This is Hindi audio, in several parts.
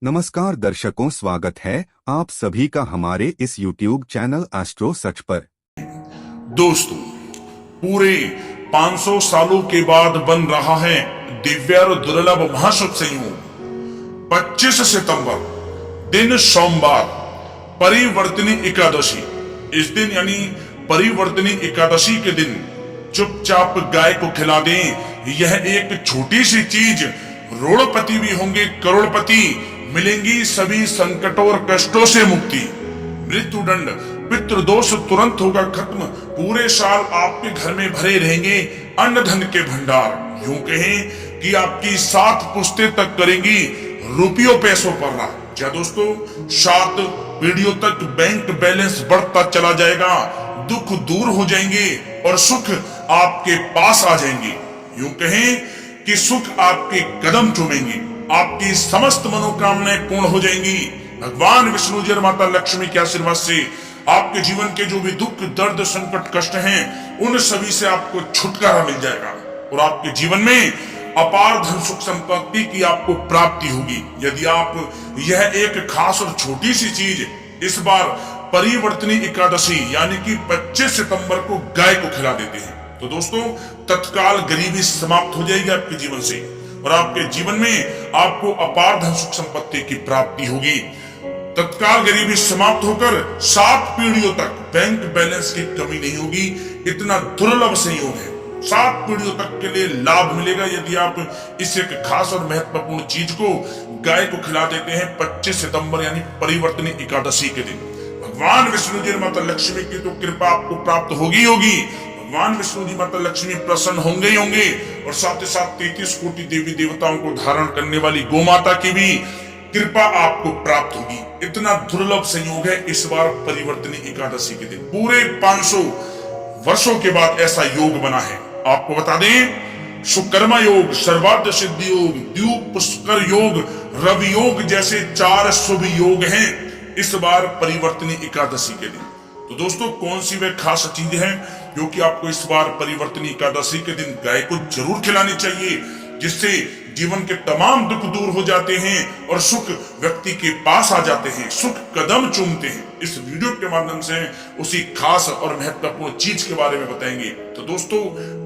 नमस्कार दर्शकों, स्वागत है आप सभी का हमारे इस YouTube चैनल एस्ट्रो सच पर। दोस्तों, पूरे 500 सालों के बाद बन रहा है दिव्य और दुर्लभ महाशुभ संयोग 25 सितंबर दिन सोमवार, परिवर्तनी एकादशी। इस दिन यानी परिवर्तनी एकादशी के दिन चुपचाप गाय को खिला दें। यह एक छोटी सी चीज, रोड़पति भी होंगे करोड़पति, मिलेंगी सभी संकटों और कष्टों से मुक्ति। मृत्युदंड, पितृदोष तुरंत होगा खत्म। पूरे साल आपके घर में भरे रहेंगे अन्न धन के भंडार। यूं कहें कि आपकी 7 पुश्तें तक करेंगी रुपयों पैसों पर राज। क्या दोस्तों, 7 पीढ़ियों तक बैंक बैलेंस बढ़ता चला जाएगा, दुख दूर हो जाएंगे और सुख आपके पास आ जाएंगे। यूं कहें कि सुख आपके कदम चूमेंगे, आपकी समस्त मनोकामनाएं पूर्ण हो जाएंगी। भगवान विष्णु जी और माता लक्ष्मी के आशीर्वाद से आपके जीवन के जो भी दुख दर्द संकट कष्ट हैं, उन सभी से आपको छुटकारा मिल जाएगा और आपके जीवन में अपार धन सुख संपत्ति की आपको प्राप्ति होगी। यदि आप यह एक खास और छोटी सी चीज इस बार परिवर्तनी एकादशी यानी कि 25 सितंबर को गाय को खिला देते हैं, तो दोस्तों तत्काल गरीबी समाप्त हो जाएगी आपके जीवन से और आपके जीवन में आपको अपार धन सुख संपत्ति की प्राप्ति होगी। तत्काल गरीबी समाप्त होकर 7 पीढ़ियों तक बैंक बैलेंस की कमी नहीं होगी। इतना दुर्लभ संयोग है, 7 पीढ़ियों तक के लिए लाभ मिलेगा यदि आप इस एक खास और महत्वपूर्ण चीज को गाय को खिला देते हैं 25 सितंबर यानी परिवर्तनी एकादशी के दिन। भगवान विष्णु जी माता लक्ष्मी की तो कृपा आपको प्राप्त होगी होगी। भगवान विष्णु जी माता लक्ष्मी प्रसन्न होंगे ही होंगे और साथ ही साथ 33 कोटि देवी देवताओं को धारण करने वाली गौ माता की भी कृपा आपको प्राप्त होगी। इतना दुर्लभ संयोग है इस बार परिवर्तनी एकादशी के दिन। पूरे 500 वर्षों के बाद ऐसा योग बना है। आपको बता दें, सुकर्मा योग, सर्वार्थ सिद्धि योग, द्यूप पुष्कर योग, रवि योग जैसे 4 शुभ योग हैं इस बार परिवर्तनी एकादशी के दिन। तो दोस्तों, कौन सी वे खास चीज है जो कि आपको इस बार परिवर्तनी एकादशी के दिन गाय को जरूर खिलानी चाहिए, जिससे जीवन के तमाम दुख दूर हो जाते हैं और सुख व्यक्ति के पास आ जाते हैं, सुख कदम चूमते हैं। इस वीडियो के माध्यम से उसी खास और महत्वपूर्ण चीज के बारे में बताएंगे। तो दोस्तों,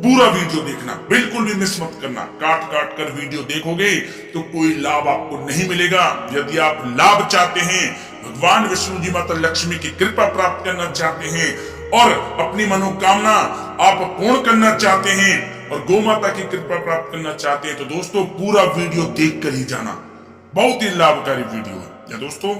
पूरा वीडियो देखना, बिल्कुल भी मिस मत करना। काट काट कर वीडियो देखोगे तो कोई लाभ आपको नहीं मिलेगा। यदि आप लाभ चाहते हैं, भगवान विष्णु जी माता लक्ष्मी की कृपा प्राप्त करना चाहते हैं और अपनी मनोकामना आप पूर्ण करना चाहते हैं और गौ माता की कृपा प्राप्त करना चाहते हैं, तो दोस्तों पूरा वीडियो देख कर ही जाना। बहुत ही लाभकारी वीडियो है। या दोस्तों,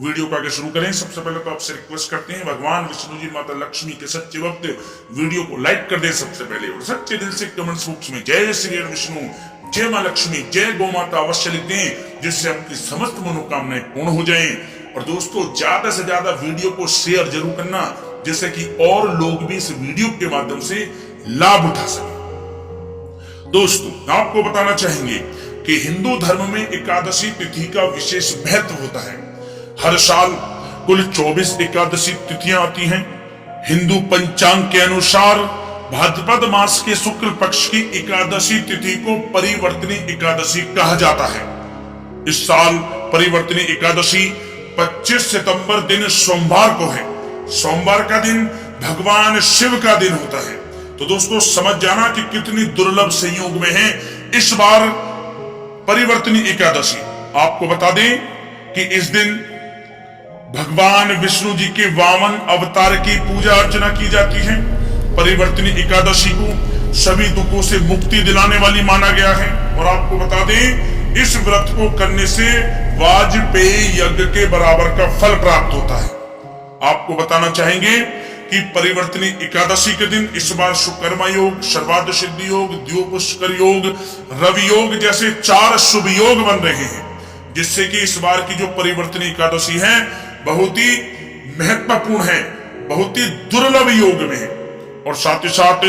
वीडियो को आगे शुरू करें, सबसे पहले तो आपसे रिक्वेस्ट करते हैं, भगवान विष्णु जी माता लक्ष्मी के सच्चे भक्त वीडियो को लाइक कर दें सबसे पहले और सच्चे दिल से कमेंट बॉक्स में जय श्री विष्णु, जय मां लक्ष्मी, जय गौ माता अवश्य लिख दें, जिससे आपकी समस्त मनोकामनाएं पूर्ण हो जाएं। और दोस्तों, ज्यादा से ज्यादा वीडियो को शेयर जरूर करना, जिससे कि और लोग भी इस वीडियो के माध्यम से लाभ उठा सकें। दोस्तों, आपको बताना चाहेंगे कि हिंदू धर्म में एकादशी तिथि का विशेष महत्व होता है। हर साल कुल 24 एकादशी तिथियां आती हैं। हिंदू पंचांग के अनुसार भाद्रपद मास के शुक्ल पक्ष की एकादशी तिथि को परिवर्तनी एकादशी कहा जाता है। इस साल परिवर्तनी एकादशी 25 सितंबर दिन सोमवार को है। सोमवार का दिन भगवान शिव का दिन होता है। तो दोस्तों, समझ जाना कि कितनी दुर्लभ संयोग में है इस बार परिवर्तनी एकादशी। आपको बता दें कि इस दिन भगवान विष्णु जी के वामन अवतार की पूजा अर्चना की जाती है। परिवर्तनी एकादशी को सभी दुखों से मुक्ति दिलाने वाली माना गया है और आपको बता दें, इस व्रत को करने से वाजपेयी यज्ञ के बराबर का फल प्राप्त होता है। आपको बताना चाहेंगे कि परिवर्तनी एकादशी के दिन इस बार सुकर्मा योग, सर्वार्थ सिद्धि योग, द्यूप पुष्कर योग, रवि योग जैसे 4 शुभ योग बन रहे हैं, जिससे कि इस बार की जो परिवर्तनी एकादशी है बहुत ही महत्वपूर्ण है, बहुत ही दुर्लभ योग में है। और साथ ही साथ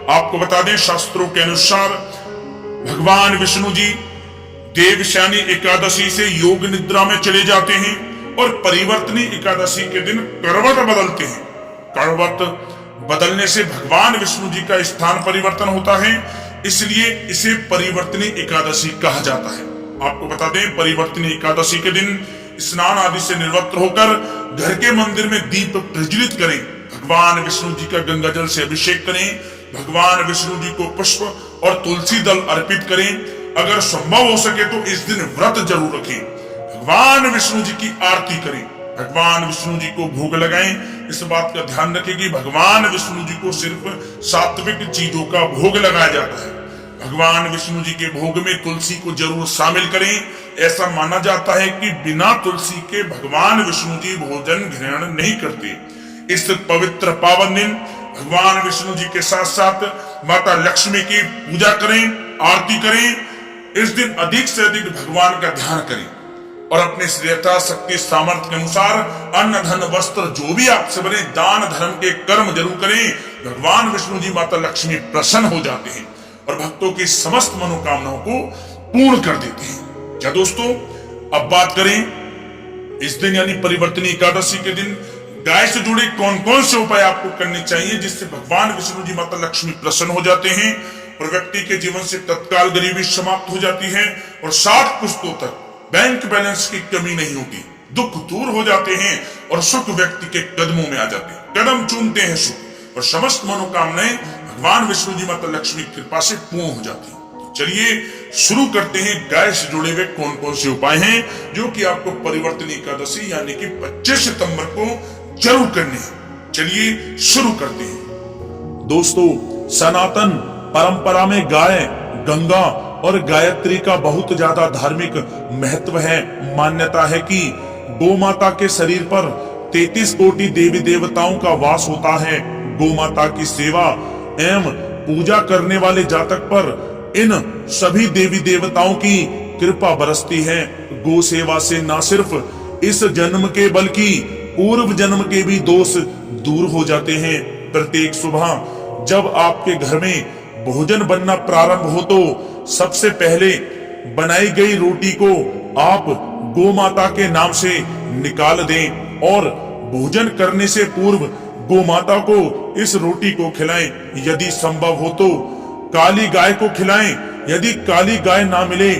आपको बता दें, शास्त्रों के अनुसार भगवान विष्णु जी देवशयनी एकादशी से योग निद्रा में चले जाते हैं और परिवर्तनी एकादशी के दिन करवट बदलते हैं। करवट बदलने से भगवान विष्णु जी का स्थान परिवर्तन होता है, इसलिए इसे परिवर्तनी एकादशी कहा जाता है। आपको बता दें, परिवर्तनी एकादशी के दिन स्नान आदि से निवृत्त होकर घर के मंदिर में दीप प्रज्वलित करें। भगवान विष्णु जी का गंगा जल से अभिषेक करें। भगवान विष्णु जी को पुष्प और तुलसी दल अर्पित करें। अगर संभव हो सके तो इस दिन व्रत जरूर रखें। भगवान विष्णु जी की आरती करें। भगवान विष्णु जी को भोग लगाएं। इस बात का ध्यान रखें कि भगवान विष्णु जी को सिर्फ सात्विक चीजों का भोग लगाया जाता है। भगवान विष्णु जी के भोग में तुलसी को जरूर शामिल करें। ऐसा माना जाता है कि बिना तुलसी के भगवान विष्णु जी भोजन ग्रहण नहीं करते। इस पवित्र पावन दिन भगवान विष्णु जी के साथ साथ माता लक्ष्मी की पूजा करें, आरती करें। इस दिन अधिक से अधिक भगवान का ध्यान करें और अपने यथाशक्ति सामर्थ्य के अनुसार अन्न धन वस्त्र जो भी आपसे बने दान धर्म के कर्म जरूर करें। भगवान विष्णु जी माता लक्ष्मी प्रसन्न हो जाते हैं और भक्तों की समस्त मनोकामनाओं को पूर्ण कर देते हैं। क्या दोस्तों, अब बात करें इस दिन यानी परिवर्तनी एकादशी के दिन गाय से जुड़े कौन कौन से उपाय आपको करने चाहिए जिससे भगवान विष्णु जी माता लक्ष्मी प्रसन्न हो जाते हैं और व्यक्ति के जीवन से तत्काल गरीबी समाप्त हो जाती है और 60 पुश्तों तक बैंक बैलेंस की कमी नहीं होती, दुख दूर हो जाते हैं और सुख व्यक्ति के कदमों में आ जाते हैं। कदम चूमते हैं सुख और समस्त मनोकामनाएं भगवान विष्णु जी माता लक्ष्मी की कृपा से पूर्ण हो जाती है। चलिए शुरू करते हैं गाय से जुड़े हुए कौन कौन से उपाय हैं जो कि आपको परिवर्तनी एकादशी यानी कि 25 सितंबर को जरूर करने हैं। चलिए शुरू करते हैं। दोस्तों, सनातन परंपरा में गाय, गंगा और गायत्री का बहुत ज्यादा धार्मिक महत्व है। मान्यता है कि गौ माता के शरीर पर 33 कोटि देवी देवताओं का वास होता है। गौ माता की सेवा एवं पूजा करने वाले जातक पर इन सभी देवी देवताओं की कृपा बरसती है। गौ सेवा से न सिर्फ इस जन्म के बल्कि पूर्व जन्म के भी दोष दूर हो जाते हैं। प्रत्येक सुबह जब आपके घर में भोजन बनना प्रारंभ हो तो सबसे पहले बनाई गई रोटी को आप गौ माता के नाम से निकाल दें और भोजन करने से पूर्व गौ माता को इस रोटी को खिलाएं। यदि संभव हो तो काली गाय को खिलाएं। यदि काली गाय ना मिले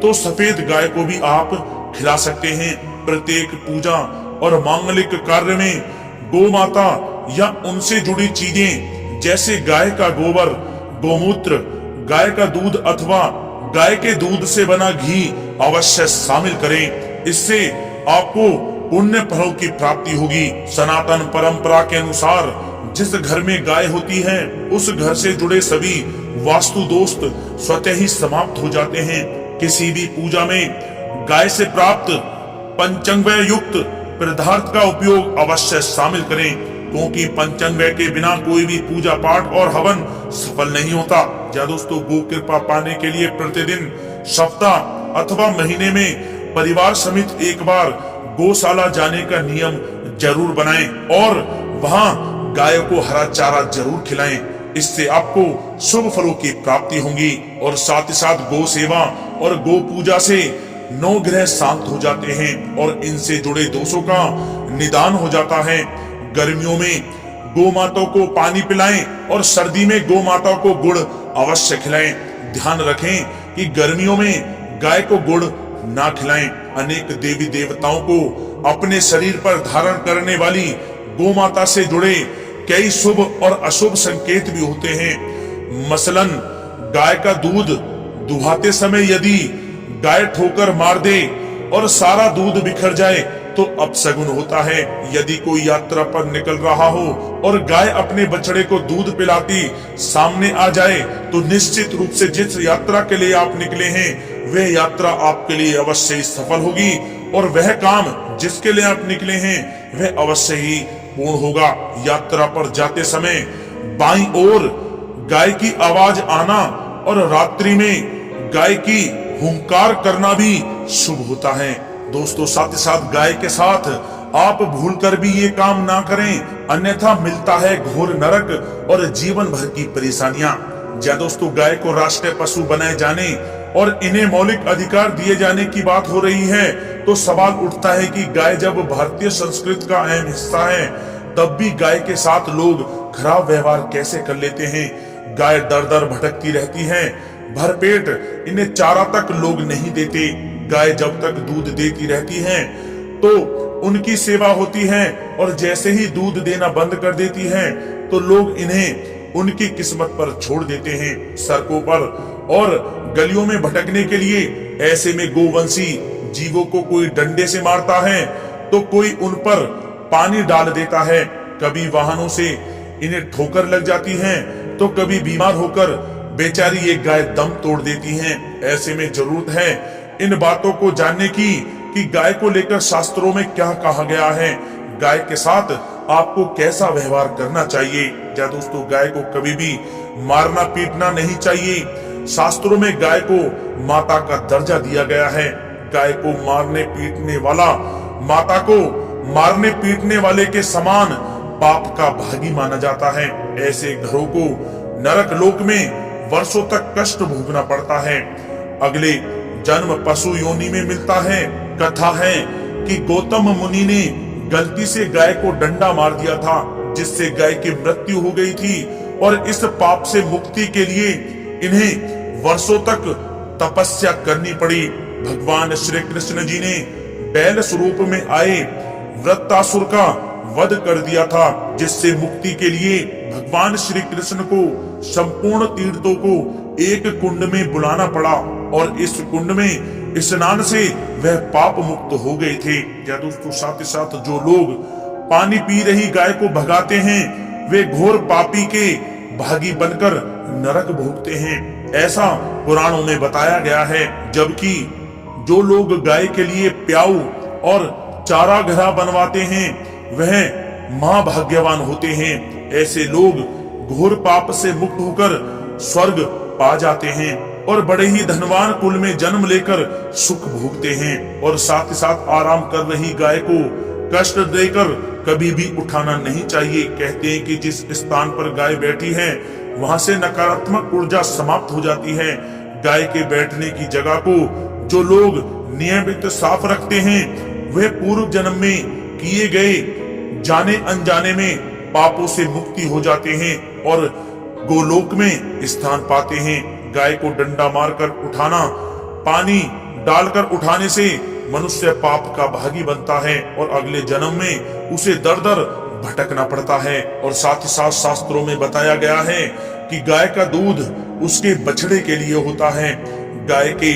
तो सफेद गाय को भी आप खिला सकते हैं। प्रत्येक पूजा और मांगलिक कार्य में गौ माता या उनसे जुड़ी चीजें जैसे गाय का गोबर, गोमूत्र, गाय का दूध अथवा गाय के दूध से बना घी अवश्य शामिल करें। इससे आपको पुण्य फलों की प्राप्ति होगी। सनातन परंपरा के अनुसार जिस घर में गाय होती है उस घर से जुड़े सभी वास्तु दोष स्वतः ही समाप्त हो जाते हैं। किसी भी पूजा में गाय से प्राप्त पंचांगव्य युक्त पदार्थ का उपयोग अवश्य शामिल करें क्योंकि पंचांगव्य के बिना कोई भी पूजा पाठ और हवन सफल नहीं होता। या दोस्तों, गो कृपा पाने के लिए प्रतिदिन, सप्ताह अथवा महीने में परिवार समेत एक बार गौशाला जाने का नियम जरूर बनाएं और वहां गाय को हरा चारा जरूर खिलाएं। इससे आपको शुभ फलों की प्राप्ति होगी और साथ ही साथ गौ सेवा और गौ पूजा से 9 ग्रह शांत हो जाते हैं और इनसे जुड़े दोषों का निदान हो जाता है। गर्मियों में गौ माता को पानी पिलाएं और सर्दी में गौ माता को गुड़ अवश्य खिलाएं। ध्यान रखें कि गर्मियों में गाय को गुड़ ना खिलाएं। अनेक देवी देवताओं को अपने शरीर पर धारण करने वाली गौ माता से जुड़े कई शुभ और अशुभ संकेत भी होते हैं। मसलन गाय का दूध दुहाते समय यदि गाय ठोकर मार दे और सारा दूध बिखर जाए तो अपशगुन होता है। यदि कोई यात्रा पर निकल रहा हो और गाय अपने बछड़े को दूध पिलाती सामने आ जाए तो निश्चित रूप से जिस यात्रा के लिए आप निकले हैं वह यात्रा आपके लिए अवश्य ही सफल होगी और वह काम जिसके लिए आप निकले हैं वह अवश्य ही पूर्ण होगा। यात्रा पर जाते समय बाईं ओर गाय की आवाज आना और रात्रि में गाय की हुंकार करना भी शुभ होता है। दोस्तों, साथ ही साथ गाय के साथ आप भूलकर भी ये काम ना करें, अन्यथा मिलता है घोर नरक और जीवन भर की परेशानियां। या दोस्तों, गाय को राष्ट्रीय पशु बनाए जाने और इन्हें मौलिक अधिकार दिए जाने की बात हो रही है तो सवाल उठता है कि गाय जब भारतीय संस्कृति का अहम हिस्सा है तब भी गाय के साथ लोग खराब व्यवहार कैसे कर लेते हैं। गाय दर दर भटकती रहती है, भरपेट इन्हें चारा तक लोग नहीं देते। गाय जब तक दूध देती रहती है तो उनकी सेवा होती है, और जैसे ही दूध देना बंद कर देती है तो लोग इन्हें उनकी किस्मत पर छोड़ देते हैं, सड़कों पर और गलियों में भटकने के लिए। ऐसे में गोवंशी जीवों को कोई डंडे से मारता है तो कोई उन पर पानी डाल देता है, कभी वाहनों से इन्हें ठोकर लग जाती है तो कभी बीमार होकर बेचारी ये गाय दम तोड़ देती हैं। ऐसे में जरूरत है इन बातों को जानने की कि गाय को लेकर शास्त्रों में क्या कहा गया है, गाय के साथ आपको कैसा व्यवहार करना चाहिए। या दोस्तों, गाय को कभी भी मारना पीटना नहीं चाहिए। शास्त्रों में गाय को माता का दर्जा दिया गया है। गाय को मारने पीटने वाला माता को मारने पीटने वाले के समान पाप का भागी माना जाता है। ऐसे घरों को नरक लोक में वर्षों तक कष्ट भोगना पड़ता है। अगले जन्म पशु योनि में मिलता है। कथा है कि गौतम मुनि ने गलती से गाय को डंडा मार दिया था, जिससे गाय की मृत्यु हो गई थी, और इस पाप से मुक्ति के लिए इन्हें वर्षों तक तपस्या करनी पड़ी। भगवान श्री कृष्ण जी ने बैल स्वरूप में आए वृत्तासुर का वध कर दिया था, जिससे मुक्ति के लिए भगवान श्री कृष्ण को संपूर्ण तीर्थों को एक कुंड में बुलाना पड़ा, और इस कुंड में स्नान से वह पाप मुक्त हो गए थे। या दोस्तों, साथ ही साथ जो लोग पानी पी रही गाय को भगाते हैं वे घोर पापी के भागी बनकर नरक भोगते हैं, ऐसा पुराणों में बताया गया है। जबकि जो लोग गाय के लिए प्याऊ और चारा घरा बनवाते हैं वह महाभाग्यवान होते हैं। ऐसे लोग घोर पाप से मुक्त होकर स्वर्ग पा जाते हैं और बड़े ही धनवान कुल में जन्म लेकर सुख भोगते हैं। और साथ ही साथ आराम कर रही गाय को कष्ट देकर कभी भी उठाना नहीं चाहिए। कहते हैं कि जिस स्थान पर गाय बैठी है वहां से नकारात्मक ऊर्जा समाप्त हो जाती है। गाय के बैठने की जगह को जो लोग नियमित साफ रखते हैं वे पूर्व जन्म में किए गए जाने अनजाने में पापों से मुक्ति हो जाते हैं और गोलोक में स्थान पाते हैं। गाय को डंडा मारकर उठाना, पानी डालकर उठाने से मनुष्य पाप का भागी बनता है और अगले जन्म में उसे दर दर भटकना पड़ता है। और साथ ही साथ शास्त्रों में बताया गया है कि गाय का दूध उसके बछड़े के लिए होता है। गाय के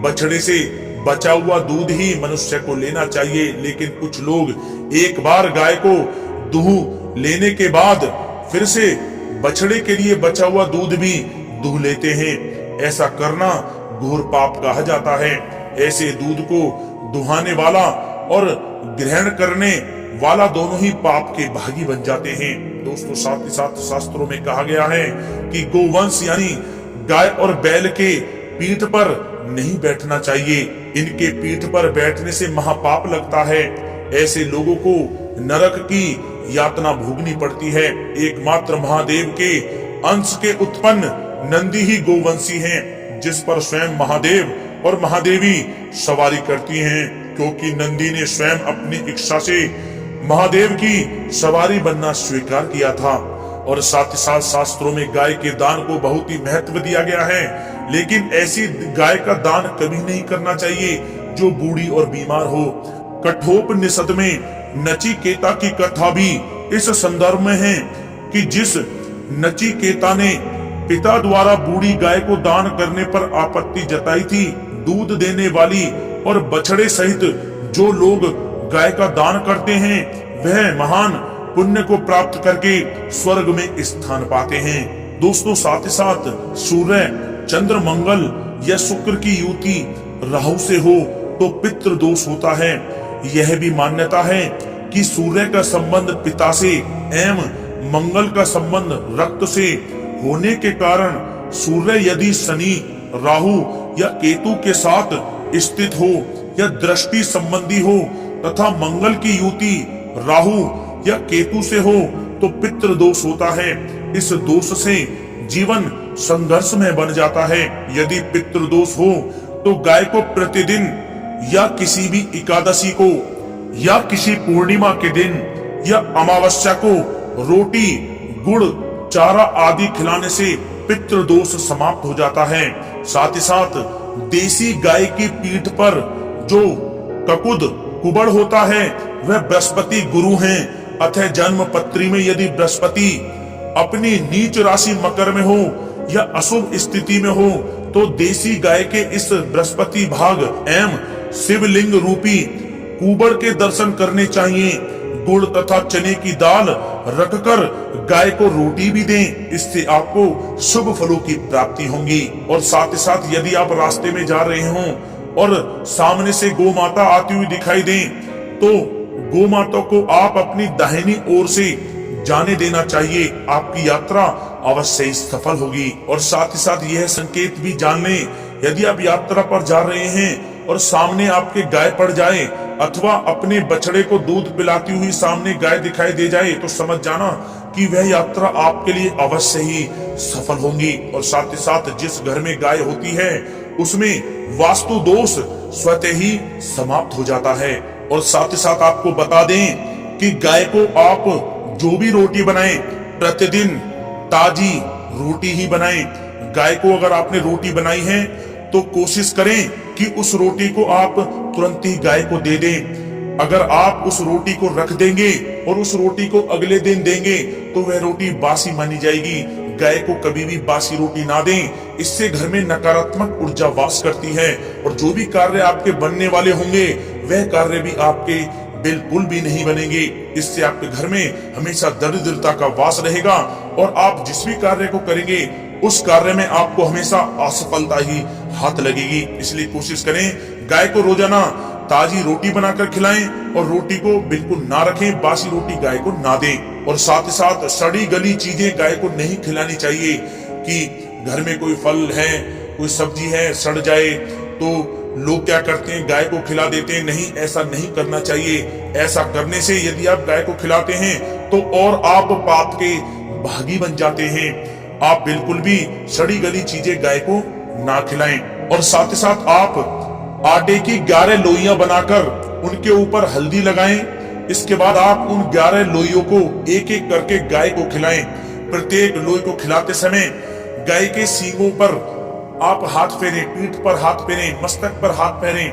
बछड़े से बचा हुआ दूध ही मनुष्य को लेना चाहिए, लेकिन कुछ लोग एक बार गाय को दूह लेने के बाद फिर से बछड़े के लिए बचा हुआ दूध भी दूह लेते हैं। ऐसा करना घोर पाप कहा जाता है। ऐसे दूध को दुहाने वाला और ग्रहण करने वाला दोनों ही पाप के भागी बन जाते हैं। दोस्तों, साथ ही साथ शास्त्रों में कहा गया है कि गोवंश यानी गाय और बैल के पीठ पर नहीं बैठना चाहिए। इनके पीठ पर बैठने से महापाप लगता है। ऐसे लोगों को नरक की यातना भोगनी पड़ती है। एकमात्र महादेव के अंश के उत्पन्न नंदी ही गोवंशी हैं, जिस पर स्वयं महादेव और महादेवी सवारी करती हैं, क्योंकि नंदी ने स्वयं अपनी इच्छा से महादेव की सवारी बनना स्वीकार किया था। और साथ ही साथ शास्त्रों में गाय के दान को बहुत ही महत्व दिया गया है, लेकिन ऐसी गाय का दान कभी नहीं करना चाहिए जो बूढ़ी और बीमार हो। कठोपनिषद में नचिकेता की कथा भी इस संदर्भ में है कि जिस नचिकेता ने पिता द्वारा बूढ़ी गाय को दान करने पर आपत्ति जताई थी, दूध देने वाली और बछड़े सहित जो लोग गाय का दान करते हैं वह महान पुण्य को प्राप्त करके स्वर्ग में स्थान पाते हैं। दोस्तों, साथ ही साथ सूर्य, चंद्र, मंगल या शुक्र की युति राहु से हो तो पितृ दोष होता है। यह भी मान्यता है कि सूर्य का संबंध पिता से एवं मंगल का संबंध रक्त से होने के कारण सूर्य यदि शनि, राहु या केतु के साथ स्थित हो या दृष्टि संबंधी हो तथा मंगल की युति राहु या केतु से हो तो पितृ दोष होता है। इस दोष से जीवन संघर्ष में बन जाता है। यदि पितृ दोष हो तो गाय को प्रतिदिन या किसी भी एकादशी को या किसी पूर्णिमा के दिन या अमावस्या को रोटी, गुड़, चारा आदि खिलाने से पितृ दोष समाप्त हो जाता है। साथ ही साथ देसी गाय की पीठ पर जो ककुद कुबड़ होता है वह बृहस्पति गुरु हैं। अतः जन्म पत्री में यदि बृहस्पति अपनी नीच राशि मकर में हो या अशुभ स्थिति में हो तो देसी गाय के इस बृहस्पति भाग एवं शिवलिंग रूपी कुबड़ के दर्शन करने चाहिए। गुड़ तथा चने की दाल रखकर गाय को रोटी भी दें, इससे आपको शुभ फलों की प्राप्ति होगी। और साथ ही साथ यदि आप रास्ते में जा रहे हों और सामने से गौ माता आती हुई दिखाई दें तो गौ माता को आप अपनी दाहिनी ओर से जाने देना चाहिए, आपकी यात्रा अवश्य ही सफल होगी। और साथ ही साथ यह संकेत भी जान लें, यदि आप यात्रा पर जा रहे हैं और सामने आपके गाय पड़ जाए अथवा अपने बछड़े को दूध पिलाती हुई सामने गाय दिखाई दे जाए तो समझ जाना कि वह यात्रा आपके लिए अवश्य ही सफल होगी। और साथ ही साथ जिस घर में गाय होती है उसमें वास्तु दोष स्वतः ही समाप्त हो जाता है। और साथ ही साथ आपको बता दें कि गाय को आप जो भी रोटी बनाएं प्रतिदिन ताजी रोटी ही बनाएं। गाय को अगर आपने रोटी बनाई है तो कोशिश करें कि उस रोटी को आप तुरंत ही गाय को दे दें। अगर आप उस रोटी को रख देंगे और उस रोटी को अगले दिन देंगे तो वह रोटी बासी मानी जाएगी। गाय को कभी भी बासी रोटी ना दें, इससे घर में नकारात्मक ऊर्जा वास करती है और जो भी कार्य आपके बनने वाले होंगे वह कार्य भी आपके बिल्कुल भी नहीं बनेंगे। इससे आपके घर में हमेशा दरिद्रता का वास रहेगा और आप जिस भी कार्य को करेंगे उस कार्य में आपको हमेशा असफलता ही हाथ लगेगी। इसलिए कोशिश करें गाय को रोजाना ताजी रोटी बनाकर खिलाएं और रोटी को बिल्कुल ना रखें, बासी रोटी गाय को ना दें। और साथ ही साथ सड़ी गली चीजें गाय को नहीं खिलानी चाहिए कि घर में कोई फल है कोई सब्जी है सड़ जाए तो लोग क्या करते हैं गाय को खिला देते हैं। नहीं, ऐसा नहीं करना चाहिए। ऐसा करने से यदि आप गाय को खिलाते हैं तो और आप पाप के भागी बन जाते हैं। आप बिल्कुल भी सड़ी गली चीजें गाय को ना खिलाएं। और साथ ही साथ आप आटे की 11 लोइयां बनाकर उनके ऊपर हल्दी लगाएं। इसके बाद आप उन 11 लोइयों को एक एक करके गाय को खिलाएं। प्रत्येक लोई को खिलाते समय गाय के सींगों पर आप हाथ फेरें, पीठ पर हाथ फेरें, मस्तक पर हाथ फेरें,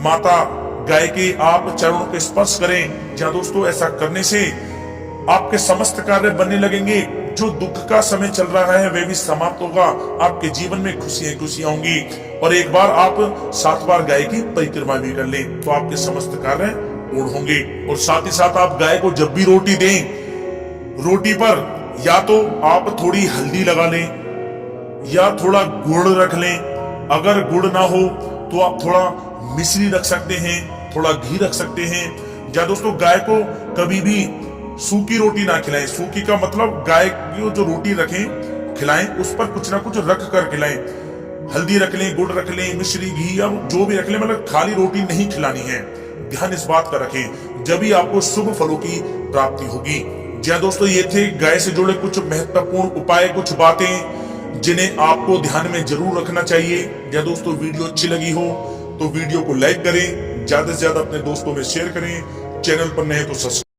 माता गाय के आप चरणों के स्पर्श करें। जहाँ दोस्तों ऐसा करने से आपके समस्त कार्य बनने लगेंगे। जो दुख का समय चल रहा है वह भी समाप्त होगा। आपके जीवन में खुशियां खुशियां होंगी। और एक बार आप 7 बार गाय की परिक्रमा भी कर लें तो आपके समस्त कार्य पूर्ण होंगे। और साथ ही साथ आप गाय को जब भी रोटी दें, रोटी पर या तो आप थोड़ी हल्दी लगा लें या थोड़ा गुड़ रख लें। अगर गुड़ ना हो तो आप थोड़ा मिश्री रख सकते हैं, थोड़ा घी रख सकते हैं। या दोस्तों गाय को कभी भी सूखी रोटी ना खिलाएं। सूखी का मतलब गाय की जो रोटी रखें खिलाएं उस पर कुछ ना कुछ रख कर खिलाएं। हल्दी रख लें, गुड़ रख लें, मिश्री घी या जो भी रख लें, मतलब खाली रोटी नहीं खिलानी है। ध्यान इस बात का रखें, जब भी आपको शुभ फलों की प्राप्ति होगी। जी दोस्तों, ये थे गाय से जुड़े कुछ महत्वपूर्ण उपाय, कुछ बातें जिन्हें आपको ध्यान में जरूर रखना चाहिए। या दोस्तों वीडियो अच्छी लगी हो तो वीडियो को लाइक करें, ज्यादा से ज्यादा अपने दोस्तों में शेयर करें, चैनल पर नए तो सब्सक्राइब